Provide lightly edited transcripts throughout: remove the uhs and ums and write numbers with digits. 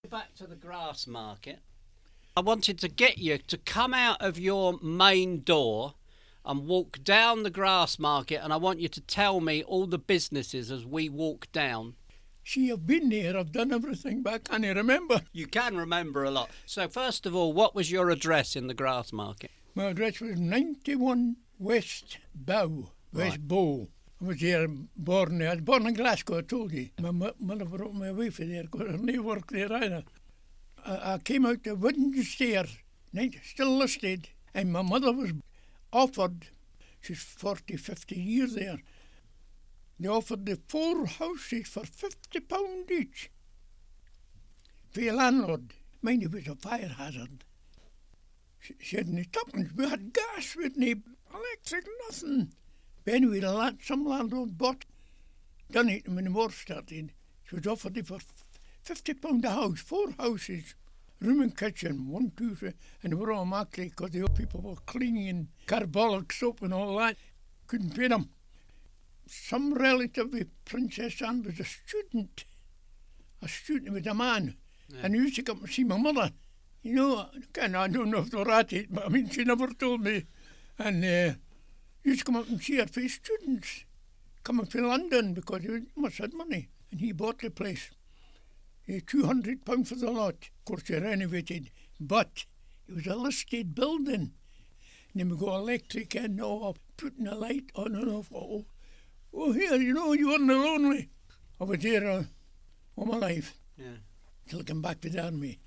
Back to the Grassmarket. I wanted to get you to come out of your main door and walk down the Grassmarket, and I want you to tell me all the businesses as we walk down. See, I've been there, I've done everything, but I can't remember. You can remember a lot. So first of all, what was your address in the Grassmarket? My address was 91 West Bow, West Bow. I was there born. I was born in Glasgow, I told you. My mother brought me away from there because I never worked there either. I came out the wooden stairs, still listed, and my mother was offered, she's 40, 50 years there, they offered the 4 houses for £50 each for your landlord. Mind, it was a fire hazard. She hadn't any tuppence. We had gas, we had no electric, nothing. But anyway, some landlord bought, done it when the war started. She was offered it for £50 a house, 4 houses, room and kitchen, 1, 2, 3, and they were all immaculate because the old people were cleaning and carbolic soap and all that. Couldn't pay them. Some relative of Princess Anne was a student with a man, and he used to come and see my mother. You know, I don't know if they were at it, but I mean, she never told me. And used to come up and see her for his students coming from London because he must have money. And he bought the place. He had £200 for the lot. Of course, they renovated, but it was a listed building. And then we got electric and all, putting a light on and off. Oh, here, you know, you weren't alone. I was there all my life. Yeah. Till I came back to the army.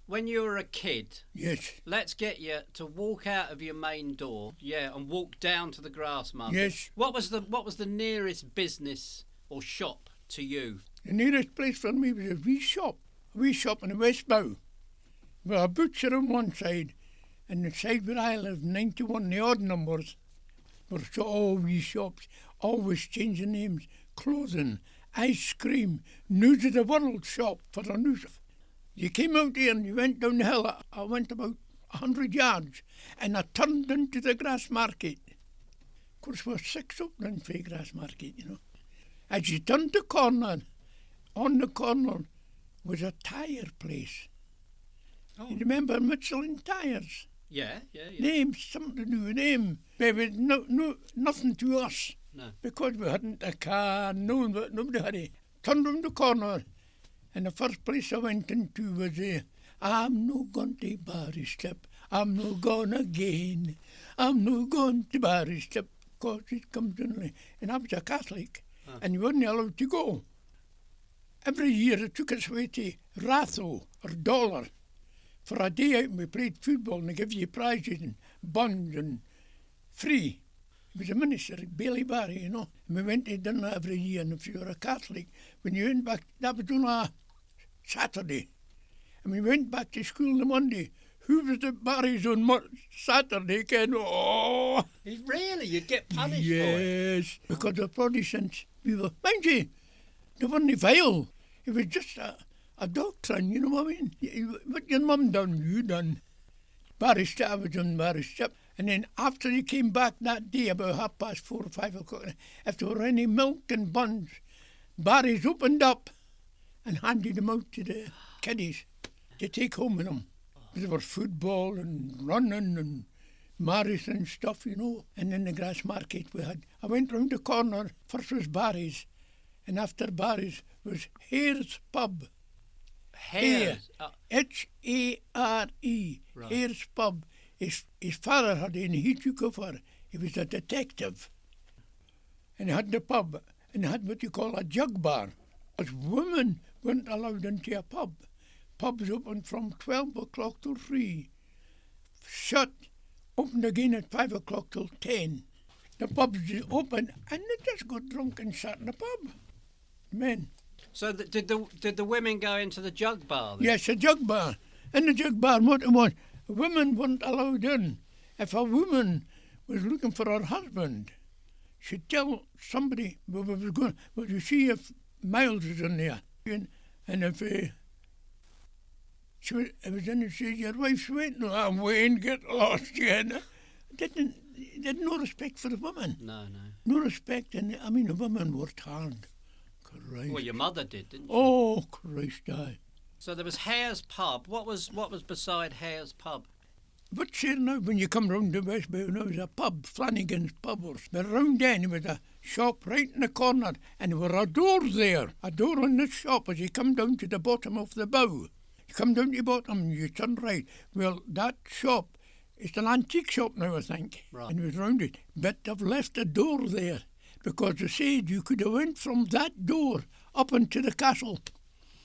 When you were a kid, yes, let's get you to walk out of your main door, and walk down to the Grassmarket. Yes. What was the nearest business or shop to you? The nearest place for me was a wee shop in the West Bow. With a butcher on one side, and the side where I lived, 91, the odd numbers, were all wee shops, always changing names, clothing, ice cream, news of the world shop for the news. You came out here and you went down the hill. I went about 100 yards and I turned into the Grassmarket. Of course, there were 6 openings for the Grassmarket, you know. As you turned the corner, on the corner was a tyre place. Oh. You remember Michelin tyres? Yeah. Names, something to do with them. But it was nothing to us. No. Because we hadn't a car, nobody had it. Turned round the corner. And the first place I went into was I'm no going to Barristep, I'm no going again, I'm no going to Barristep, because it comes in. And I was a Catholic, and you weren't allowed to go. Every year they took us away to Ratho, or Dollar, for a day out and we played football and they give you prizes and buns and free. He was a minister, Bailey Barry, you know. And we went to dinner every year, and if you were a Catholic, when you went back, that was on a Saturday. And we went back to school on the Monday. Who was at Barry's on Saturday? Oh! Really? You'd get punished for it? Yes, because the Protestants, we were, mind you, they weren't vile. It was just a doctrine, you know what I mean? What your mum done, you done. Barristep, I was on Barristep. And then after he came back that day, about 4:30 or 5 o'clock, if there were any milk and buns, Barry's opened up and handed them out to the kiddies to take home with them. There was football and running and marathon stuff, you know. And in the Grassmarket I went round the corner, first was Barry's, and after Barry's was Hare's Pub. Hare? H-A-R-E, Right. Hare's Pub. His father had it and he took over. He was a detective. And he had the pub and he had what you call a jug bar. Because women weren't allowed into a pub. Pubs open from 12 o'clock till 3. Shut, opened again at 5 o'clock till 10. The pubs open and they just got drunk and sat in the pub. Men. So did the women go into the jug bar then? Yes, a jug bar. In the jug bar, what it was, women weren't allowed in. If a woman was looking for her husband, she'd tell somebody, well, you see if Miles is in there. And if it was in and said, your wife's waiting, I'm waiting, get lost again. Didn't no respect for the woman. No. No respect, and the women worked hard. Christ. Well, your mother did, didn't she? Oh, Christ, aye. So there was Hare's Pub. What was beside Hare's Pub? What's here now when you come round the West Bay? There was a pub, Flanagan's Pub. But round then there was a shop right in the corner, and there were a door there, a door on the shop as you come down to the bottom of the bow. You come down to the bottom and you turn right. Well, that shop is an antique shop now, I think. Right. And it was round it. But they've left a door there because they said you could have went from that door up into the castle,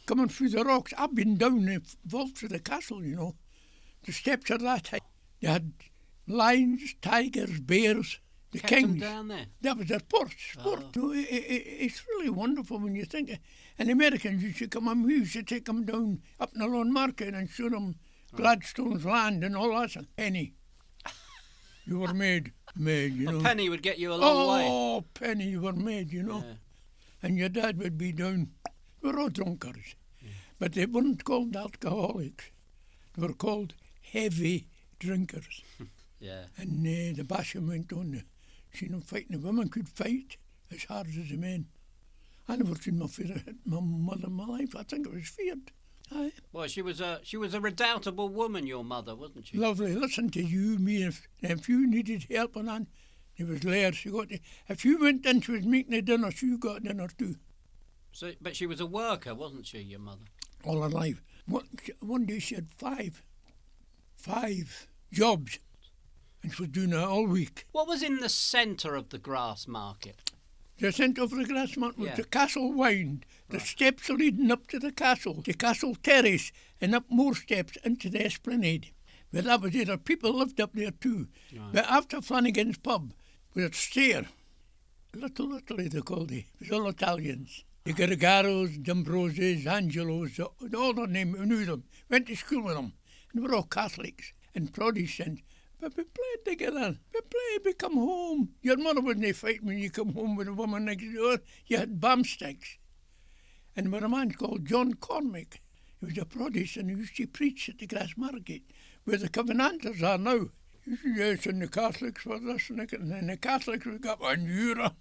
coming through the rocks. I've been down the vaults of the castle, you know. The steps are that high. They had lions, tigers, bears, the Kept kings. them down there. That was their sport. So it's really wonderful when you think. And the Americans used to come and we used to take them down up in the lawn market and show them Gladstone's land and all that. Penny. You were made, you know. A penny would get you a long way. Oh, penny, you were made, you know. Yeah. And your dad would be down. We were all drunkards. But they weren't called alcoholics. They were called heavy drinkers. Yeah. And the bashing went on. Seen them fighting. The women could fight as hard as the men. I never seen my father hit my mother in my life. I think it was feared. Aye. Well, she was a redoubtable woman, your mother, wasn't she? Lovely. Listen to you, me. If you needed help on that, it was there. She got if you went in, she was making the dinner. She got dinner too. So, but she was a worker, wasn't she, your mother? All her life. One day she had five jobs, and she was doing that all week. What was in the centre of the Grassmarket? The centre of the Grassmarket was Yeah. the castle wynd, the Right. steps leading up to the castle terrace, and up more steps into the esplanade. But that was it. Our people lived up there too. Right. But after Flanagan's Pub, we had stair. Little Italy, they called it. It was all Italians. The Gargaros, D'Ambroses, Angelos, all their name, we knew them. Went to school with them. And we were all Catholics and Protestants. But we played together. We come home. Your mother wouldn't fight when you come home with a woman next door. You had bum sticks. And there was a man called John Cormack. He was a Protestant who used to preach at the Grassmarket, where the Covenanters are now. He said, yes, and the Catholics were this and that. And then the Catholics we got 1 euro.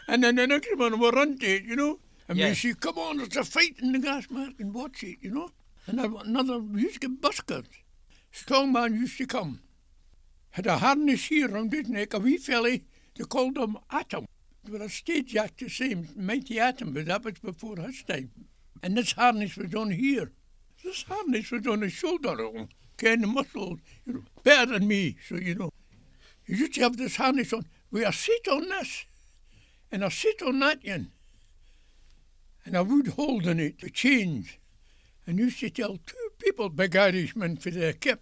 And then the next one were into it, you know. And Yeah. we said, come on, there's a fight in the Grassmarket and watch it, you know. And another, we used to get buskers. Strongman used to come. Had a harness here round his neck, a wee felly, they called him Atom. They were a stage act the same, Mighty Atom, but that was before his time. And this harness was on here. This harness was on his shoulder, kind of muscles, you know, better than me, so you know. You used to have this harness on. We are sit on this, and I sit on that one. And I would hold on it to change. And used to tell 2 people, big Irishmen, for the kip,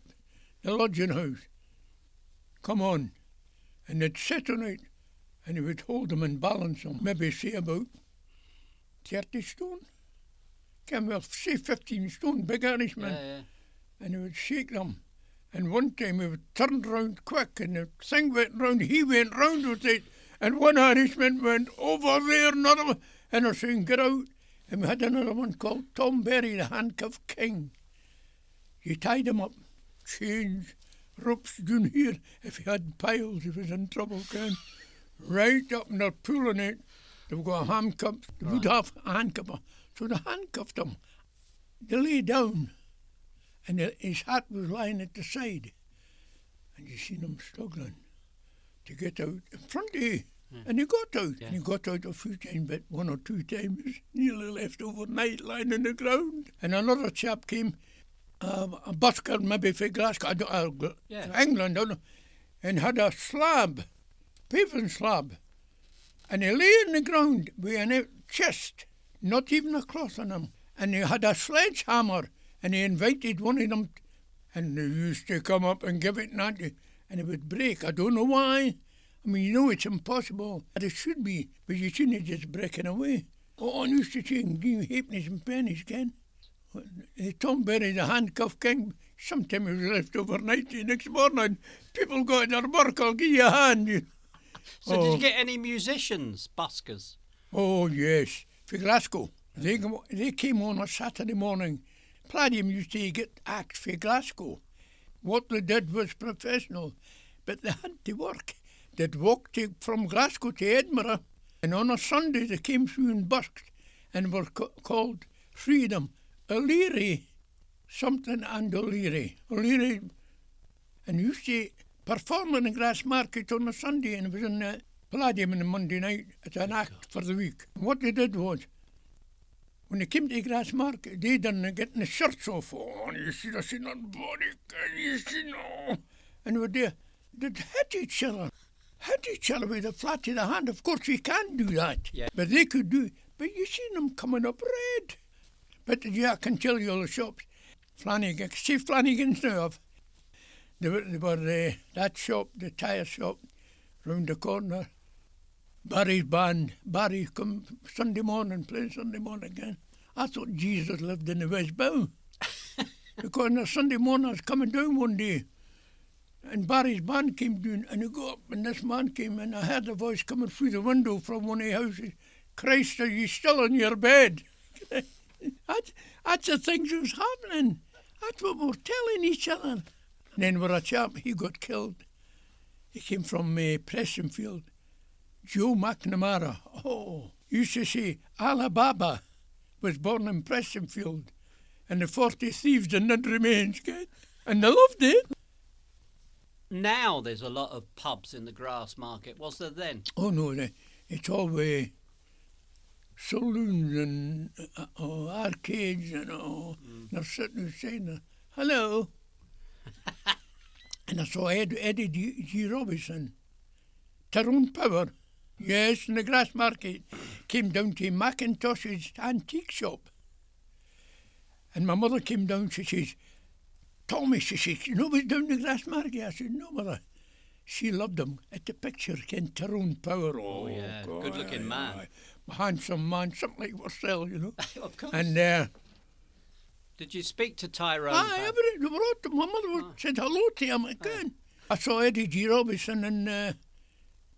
the lodging house, come on. And they'd sit on it, and he would hold them and balance them, maybe say about 30 stone. Well, say 15 stone, big Irishmen. Yeah. And he would shake them. And one time he would turn round quick, and the thing went round, he went round with it, and one Irishman went over there, another one, and I was saying, get out. And we had another one called Tom Berry, the handcuff king. You tied him up, change, ropes down here. If he had piles, he was in trouble, Ken. Right up, and they're pulling it. They've got a handcuff, they would have a handcuff. So they handcuffed him. They lay down, and his hat was lying at the side. And you seen him struggling to get out in front of you. And he got out. Yeah. And he got out a few times, but 1 or 2 times, nearly left overnight lying on the ground. And another chap came, a busker maybe for Glasgow, England, I don't know, and had a slab, paving slab. And he lay on the ground with a chest, not even a cloth on him. And he had a sledgehammer, and he invited one of them, and they used to come up and give it and it would break. I don't know why. I mean, you know it's impossible. But it should be, but you shouldn't just breaking away. Oh, I used to give you halfpennies and pennies, Ken. Tom Berry, the handcuff king, sometimes he was left overnight. The next morning, people got their work, I'll give you a hand. So did you get any musicians, buskers? Oh, yes, for Glasgow. They came on a Saturday morning. Palladium used to get acts for Glasgow. What they did was professional, but they had to work. They'd walk from Glasgow to Edinburgh, and on a Sunday they came through in busks and were called Freedom O'Leary, something and O'Leary. O'Leary, and used to perform in the Grassmarket on a Sunday, and it was in the Palladium on the Monday night. It's an act for the week. And what they did was, when they came to the Grassmarket, they done getting the shirts off. Oh, and you should have seen that body, can you see no? And they'd hit each other. Hit each other with a flat in the hand. Of course, we can't do that. Yeah. But they could do it. But you seen them coming up red. But yeah, I can tell you all the shops. Flanagan, see Flanagan's now. They were that shop, the tyre shop, round the corner. Barry's band. Barry come Sunday morning, play Sunday morning again. I thought Jesus lived in the West Bow. Because on a Sunday morning I was coming down one day, and Barry's band came down, and he got up, and this man came in. I heard a voice coming through the window from one of the houses. Christ, are you still in your bed? That's the things that was happening. That's what we were telling each other. And then with a chap, he got killed. He came from Prestonfield. Joe McNamara. Oh, used to say Alibaba was born in Prestonfield, and the 40 thieves and none remains. And they loved it. Now there's a lot of pubs in the Grassmarket. Was there then? Oh no, it's all saloons and arcades and they're sitting saying, hello. And I saw Eddie G. Robinson, Tyrone Power, yes, in the Grassmarket, came down to Macintosh's antique shop. And my mother came down, she says, Tommy, she says, you know what's down the Grassmarket? I said, no, mother. She loved him. At the picture, Ken Tyrone Power. Oh yeah, God, good-looking man. Handsome man, something like yourself, you know. Of course. And did you speak to Tyrone? My mother said hello to him again. I saw Eddie G. Robinson in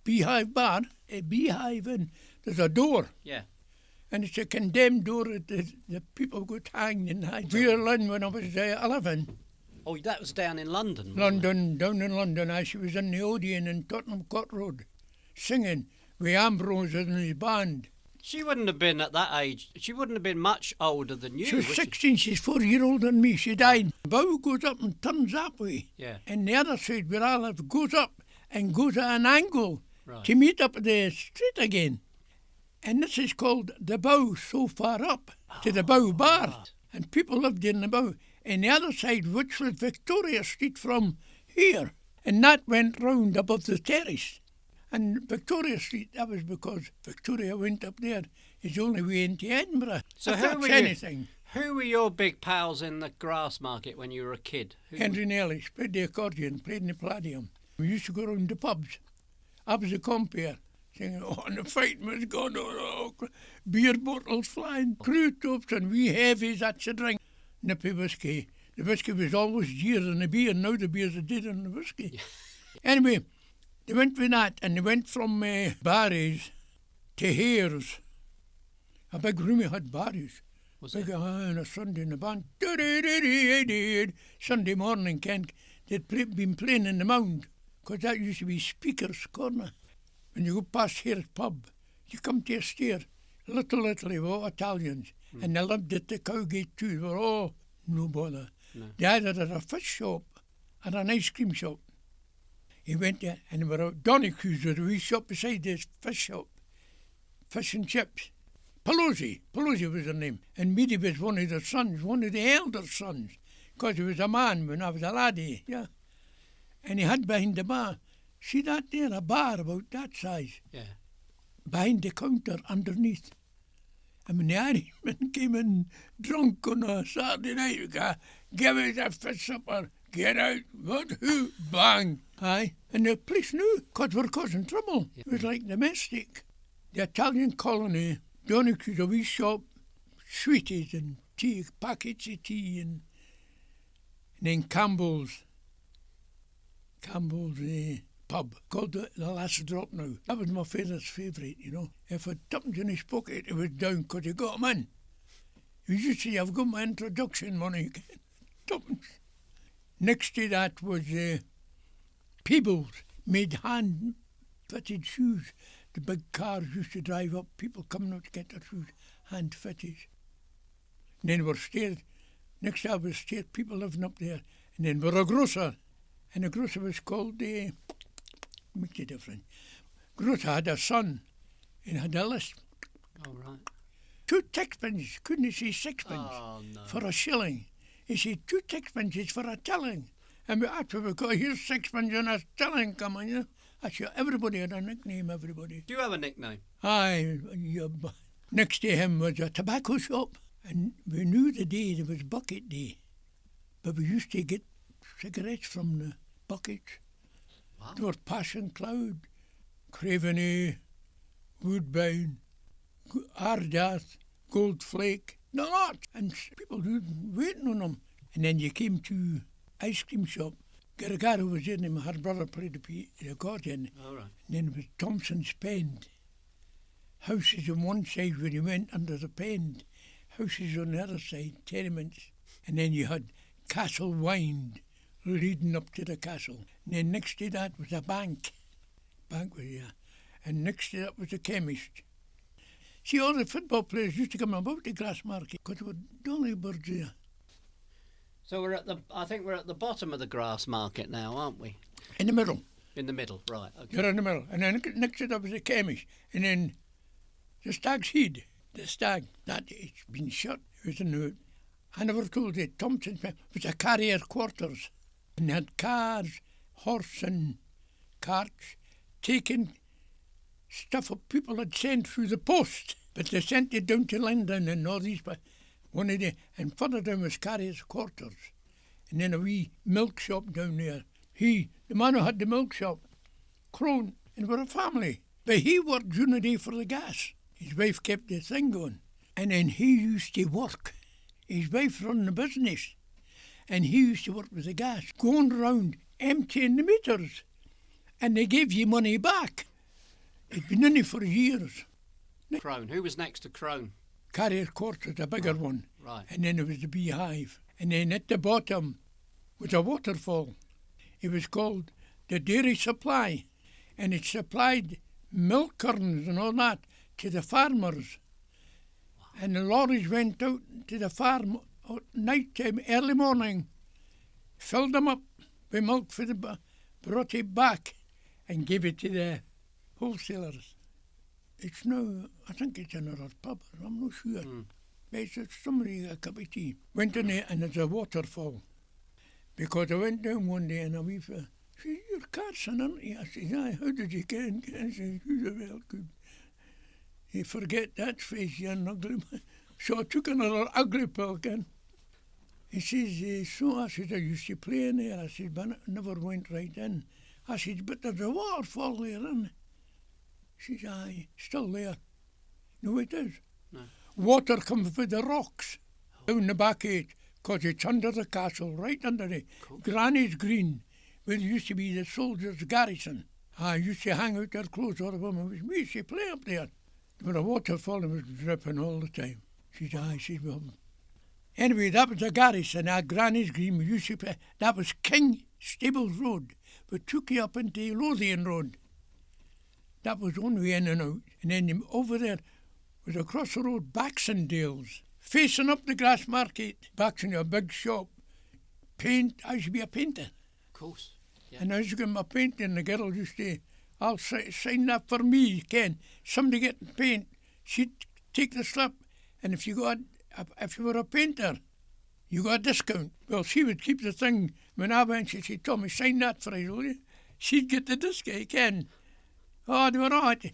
Beehive Bar, a Beehive, and there's a door. Yeah. And it's a condemned door that the people got hanged in Veerlyn when I was 11. Oh, that was down in London, London, down in London. She was in the Odeon in Tottenham Court Road, singing with Ambrose and his band. She wouldn't have been at that age. She wouldn't have been much older than you. She was 16. She's 4 years older than me. She died. The bow goes up and turns that way. Yeah. And the other side where I live goes up and goes at an angle to meet up the street again. And this is called the bow so far up to the bow bar. Right. And people lived in the bow. And the other side, which was Victoria Street from here. And that went round above the terrace. And Victoria Street, that was because Victoria went up there. It's the only way into Edinburgh. So who were your big pals in the Grassmarket when you were a kid? Henry Nellis, played the accordion, played in the Palladium. We used to go round the pubs. I was a compere, singing, and the fight was gone, beer bottles flying, crew tops and wee heavies, that's a drink. Nippy whiskey. The whiskey was always dearer than the beer, now the beer's a dearer than the whiskey. Anyway, they went with that, and they went from Barry's to Hare's. A big room had Barry's. Big on a Sunday in the band. Sunday morning, they'd been playing in the Mound, because that used to be Speaker's Corner. When you go past Hare's pub, you come to a stair, little Italy, with all Italians, and they lived at the Cowgate too. They were all no bother. No. They either had a fish shop or an ice cream shop. He went there, and there were Donahue was a wee shop beside this fish shop. Fish and chips. Pelosi was her name. And Meady was one of the sons, one of the elder sons, because he was a man when I was a laddie, yeah. And he had behind the bar, see that there, a bar about that size? Yeah. Behind the counter, underneath. And when the Irishman came in drunk on a Saturday night, we go, give us a fish supper, get out, what, who, bang. Aye. And the police knew, because we're causing trouble. Yeah. It was like domestic. The Italian colony, Donahue's a wee shop, sweeties and tea, packets of tea, and then Campbell's pub, called the Last Drop now. That was my father's favourite, you know. If I had tuppence in his pocket, it was down because he got 'em in. He used to say, I've got my introduction money. Tuppence. Next to that was Peebles, made hand-fitted shoes. The big cars used to drive up, people coming out to get their shoes, hand-fitted. And then we're stayed, next hour was stayed people living up there. And then we're a grocer. And the grocer was called, makes a difference. Grocer had a son and had a list. Oh, right. 2 sixpence, couldn't he say sixpence No. for a shilling? He said 2 sixpences for a shilling. And after we got here's 6pence and a shilling coming, you know. I said, everybody had a nickname, everybody. Do you have a nickname? Aye, next to him was a tobacco shop. And we knew the day there was bucket day. But we used to get cigarettes from the buckets. Wow. There were Passion Cloud, Craveney, Woodbine, Ardath, Gold Flake, the lot. And people were waiting on them. And then you came to ice cream shop. Garagaro was in him, her brother played the accordion. All right. And then it was Thompson's Pend. Houses on one side where you went under the Pend. Houses on the other side, tenements. And then you had Castle Wynd leading up to the castle. And then next to that was a bank. Bank was here. And next to that was a chemist. See, all the football players used to come about the Grassmarket because there were dolly birds there. So I think we're at the bottom of the Grassmarket now, aren't we? In the middle. In the middle, right. Okay. You're in the middle. And then next to that was a chemist. And then the Stag's Head. The stag, that it's been shot. It was in the, I never told you, Thompson's was a carrier quarters. And they had cars, horse and carts, taking stuff of people had sent through the post. But they sent it down to London and all these. One of the, and further down was carrier's quarters. And then a wee milk shop down there. The man who had the milk shop, Crone, and we're a family. But he worked during the day for the gas. His wife kept the thing going. And then he used to work. His wife run the business. And he used to work with the gas, going round emptying the meters. And they gave you money back. It'd been in it for years. Crone. Who was next to Crone? Carrier Quarters, a bigger one. Right. And then there was the beehive. And then at the bottom was a waterfall. It was called the Dairy Supply. And it supplied milk cartons and all that to the farmers. Wow. And the lorries went out to the farm at night time, early morning, filled them up with milk for the brought it back and gave it to the wholesalers. It's now, I think it's another pub, I'm not sure. But it's somebody got a cup of tea. Went in there and there's a waterfall. Because I went down one day and a wee fella said, "You're Carson, aren't you?" I said, "Aye, how did you get in?" I said, "You're well good. You forget that face, you're an ugly man." So I took another ugly pill again. He says, "So," I said, "I used to play in there." I said, "But I never went right in." I said, "But there's a waterfall there, isn't it?" She says, "Aye, still there." No, it is. No. Water comes with the rocks down the back of it, because it's under the castle, right under it. Cool. Granny's Green, where there used to be the soldiers' garrison. I used to hang out there close, all the women. We used to play up there. There was a waterfall that was dripping all the time. She said, "Aye," she said, "Well." Anyway, that was the garrison at Granny's Green. We used to play. That was King Stables Road. We took you up into Lothian Road. That was one way in and out. And then over there was across the road, Baxendale's. Facing up the Grassmarket, Baxendale, a big shop. Paint, I used to be a painter. Of course. Yeah. And I used to get my painting, the girl used to, "I'll sign that for me, Ken." Somebody getting paint, she'd take the slip, and if you were a painter, you got a discount. Well, she would keep the thing. When I went, she said, "Tommy, sign that for us, will you?" She'd get the discount, Ken. Oh, they were all right.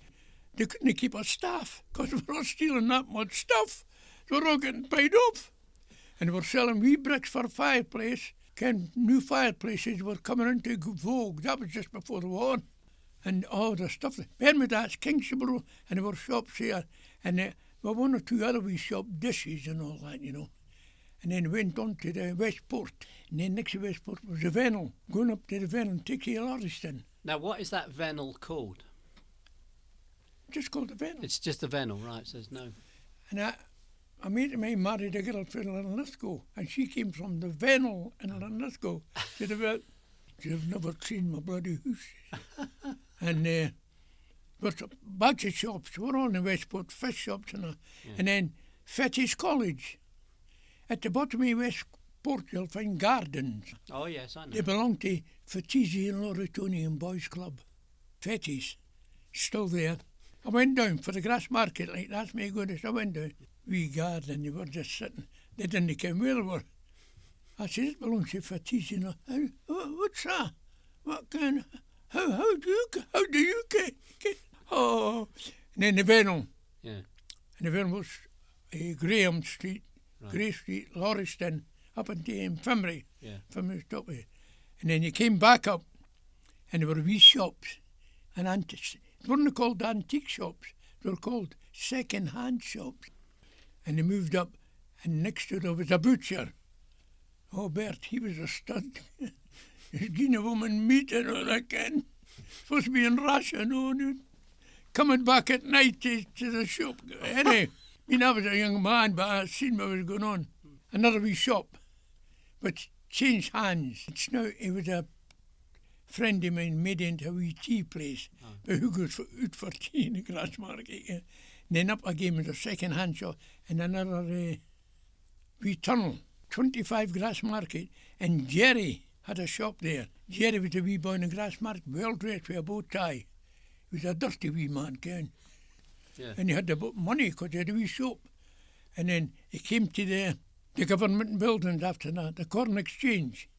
They couldn't keep a staff, because they were all stealing that much stuff. They were all getting paid off. And they were selling wee bricks for a fireplace. Ken, new fireplaces were coming into vogue. That was just before the war. And all the stuff. Bermuda's, Kingsborough, and there were shops here. And there were one or two other wee shop dishes and all that, you know. And then went on to the Westport. And then next to Westport was the Vennel. Going up to the Vennel, take you to Lauriston. Now, what is that Vennel called? Just called the Vennel. It's just the Vennel, right? Says no. And a mate of mine married a girl from Linlithgow, and she came from the Vennel in Linlithgow to the Vennel. You've never seen my bloody house. And but a bunch of shops. We're all in the Westport, fish shops and that. Yeah. And then Fetty's College. At the bottom of Westport, you'll find gardens. Oh, yes, I know. They belong to Fatisi and Lauritonian Boys Club. Fetties, still there. I went down for the Grassmarket, like that's my goodness. I went down. Wee garden, they were just sitting. They didn't care where they were. I said, it belongs to Fatisi. What's that? What kind of, how do you get? Oh, and then the Venom. Yeah. And the Venom was Graham Street, Right. Grey Street, Lauriston, up into Infirmary. Yeah. From the top of it. And then you came back up, and there were wee shops, and antiques. They weren't called antique shops, they were called second-hand shops. And they moved up, and next to there was a butcher. Oh, Bert, he was a stud. He's giving a woman meat and all that kind. Supposed to be in Russia, no, dude. Coming back at night to the shop. Anyway, I was a young man, but I seen what was going on. Another wee shop, but changed hands. It's now, it was a friend of mine made into a wee tea place, but who goes out for tea in the Grassmarket. Yeah. And then up again was a second-hand shop and another wee tunnel, 25 Grassmarket, and Jerry had a shop there. Jerry was a wee boy in the Grassmarket, well-dressed with a bow tie. He was a dirty wee man, Ken. Yeah. And he had the money because he had a wee shop. And then he came to the government buildings after that, the Corn Exchange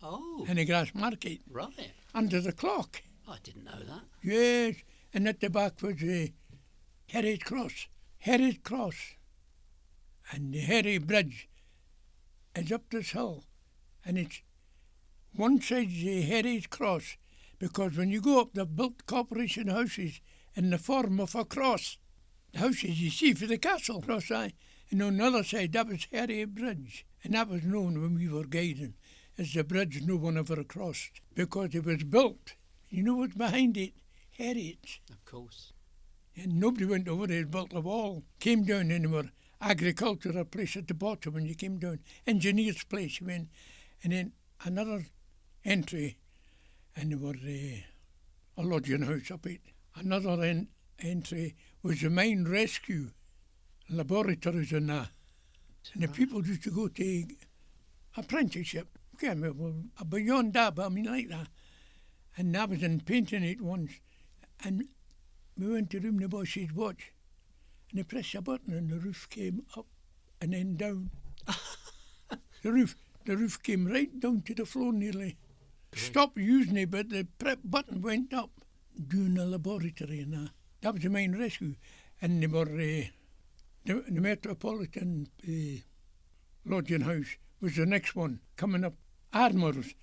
Oh, and the Grassmarket, right. under the clock. I didn't know that. Yes, and at the back was Herod Cross. Herod Cross. And the Herod Bridge is up this hill. And it's one side's the Herod Cross, because when you go up, they've built corporation houses in the form of a cross. The houses you see for the castle, cross eye. And on the other side, that was Herod Bridge. And that was known when we were guiding as the bridge no one ever crossed, because it was built. You know what's behind it? Herod. Of course. And nobody went over it, built a wall. Came down and there were agricultural place at the bottom when you came down. Engineer's place you went. And then another entry, and there were a lodging house up it. Another entry was the mine rescue, laboratories and that. And the people used to go to apprenticeship. Okay, well, beyond that, but I mean like that. And I was in painting it once, and we went to room the boy says, watch. And they pressed a button and the roof came up and then down. The roof came right down to the floor nearly. Stopped using it, but the button went up. Doing a laboratory and that. That was the main rescue. And they were the Metropolitan Lodging House was the next one coming up. Armours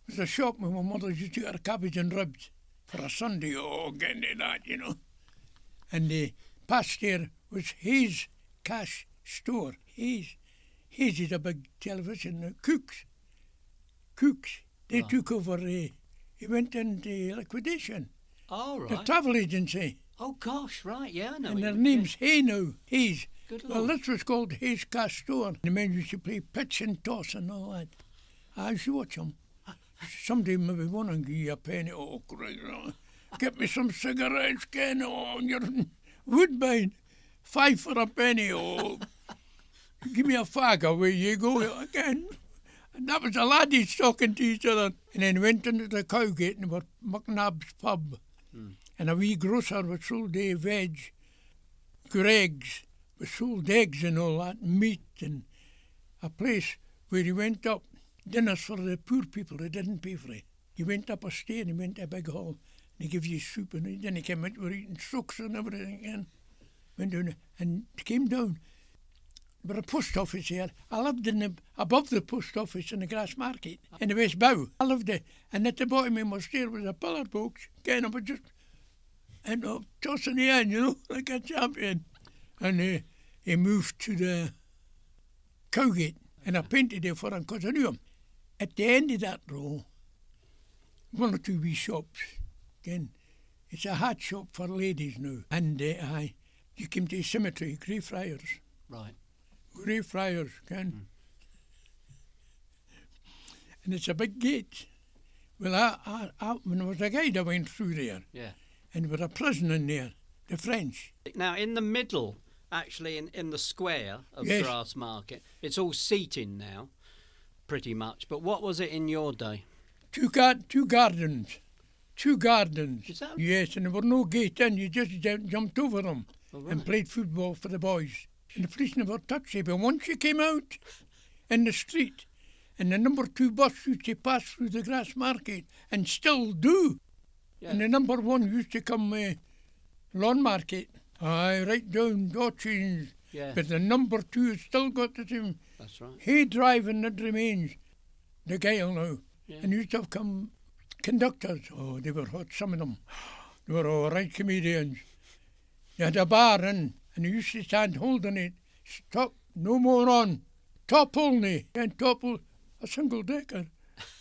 was a shop where my mother used to get her cabbage and ribs for a Sunday. Oh, getting to that, you know. And past there was Hayes Cash Store. Hayes is a big television. Cooks. They took over. He went into liquidation. Oh, right. The travel agency. Oh, gosh, right, yeah, I know. And what their you mean. name's Hay now. Hayes. Good Well, Lord. this was called Hayes Cash Store. The men used to play pitch and toss and all that. I used to watch them. Somebody maybe want to give you a penny. Oh, great. Get me some cigarettes, Ken. Oh, you're Woodbine. 5 for a penny. Oh, give me a fag. Away you go again. And that was the laddies talking to each other. And then went into the Cowgate and were McNabb's pub. And a wee grocer was sold veg. Greg's was sold eggs and all that, meat, and a place where he went up, dinners for the poor people who didn't pay for it. He went up a stair and he went to a big hall and he gave you soup and then he came out, we were eating sooks and everything and went down and came down. There was a post office here. I lived above the post office in the Grassmarket in the West Bow. I lived there. And at the bottom of my stair was a pillar box. Again, I was just tossing the end, you know, like a champion. And he moved to the Cowgate, and I painted there for him because I knew him. At the end of that row, 1 or 2 wee shops. Again, it's a hat shop for ladies now. And you came to the cemetery, Greyfriars. Right. Greyfriars, Ken. And it's a big gate. Well, I when I was a guide, I went through there. Yeah. And there was a prison in there, the French. Now, in the middle actually in the square of Yes. Grassmarket. It's all seating now, pretty much. But what was it in your day? Two gardens. Two gardens. Is that- Yes, and there were no gate in. You just jumped over them Oh, right. and played football for the boys. And the police never touched you. But once you came out in the street, and the number 2 bus used to pass through the Grassmarket, and still do. Yeah. And the number 1 used to come Lawn Market. Aye, right down Dawkins. Yeah, But the number 2 has still got the same that's right. hay driving that remains. The Gale now. Yeah. And used to have come conductors. Oh, they were hot, some of them. They were all right comedians. They had a bar in, and they used to stand holding it. Stop, no more on. Top only. And top a single decker.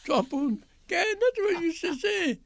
Top on. Yeah, that's what you used to say.